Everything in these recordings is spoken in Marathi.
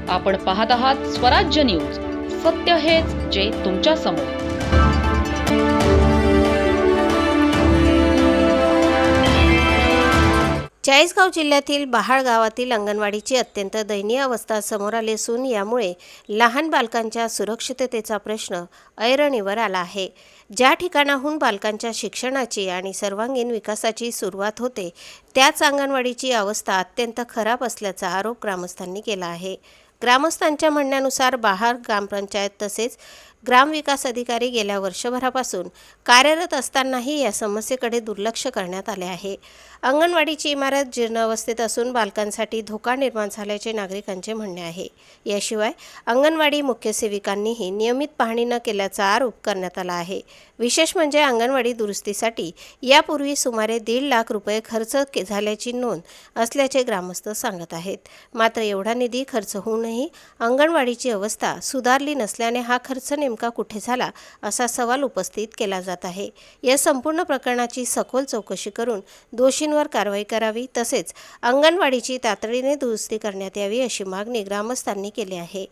आपण पाहत आहात स्वराज्य न्यूज. सत्य हेच जे तुमच्या समोर. चाळीसगाव जिल्ह्यातील बहाळ गावातील अंगणवाडीची अत्यंत दयनीय अवस्था समोर आली असून यामुळे लहान बालकांच्या सुरक्षिततेचा प्रश्न ऐरणीवर आला आहे. ज्या ठिकाणाहून बालकांच्या शिक्षणाची आणि सर्वांगीण विकासाची सुरुवात होते त्याच अंगणवाडीची अवस्था अत्यंत खराब असल्याचा आरोप ग्रामस्थांनी केला आहे. ग्रामस्थांच्या म्हणण्यानुसार बहाळ ग्रामपंचायत तसेच ग्रामविकास अधिकारी गेल्या वर्षभरापासून कार्यरत असतानाही या समस्येकडे दुर्लक्ष करण्यात आले आहे. अंगणवाडीची इमारत जीर्ण अवस्थेत असून बालकांसाठी धोका निर्माण झाल्याचे नागरिकांचे म्हणणे आहे. याशिवाय अंगणवाडी मुख्य सेविकांनीही नियमित पाहणी न केल्याचा आरोप करण्यात आला आहे. विशेष म्हणजे अंगणवाडी दुरुस्तीसाठी यापूर्वी सुमारे 1.5 लाख रुपये खर्च झाल्याची नोंद असल्याचे ग्रामस्थ सांगत आहेत. मात्र एवढा निधी खर्च होऊनही अंगणवाडीची अवस्था सुधारली नसल्याने हा खर्च नेमका कुठे झाला असा सवाल उपस्थित केला जात आहे. या संपूर्ण प्रकरणाची सखोल चौकशी करून दोषींवर कारवाई करावी तसेच अंगणवाडीची तातडीने दुरुस्ती करण्यात यावी अशी मागणी ग्रामस्थांनी केली आहे.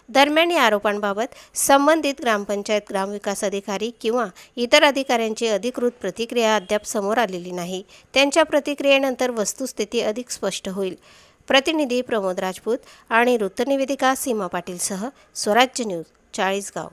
दरम्यान या आरोपांबाबत संबंधित ग्रामपंचायत ग्रामविकास अधिकारी किंवा इतर अधिकाऱ्यांची अधिकृत प्रतिक्रिया अद्याप समोर आलेली नाही. त्यांच्या प्रतिक्रियेनंतर वस्तुस्थिती अधिक स्पष्ट होईल. प्रतिनिधी प्रमोद राजपूत आणि वृत्तनिवेदिका सीमा पाटीलसह स्वराज्य न्यूज, चाळीसगाव.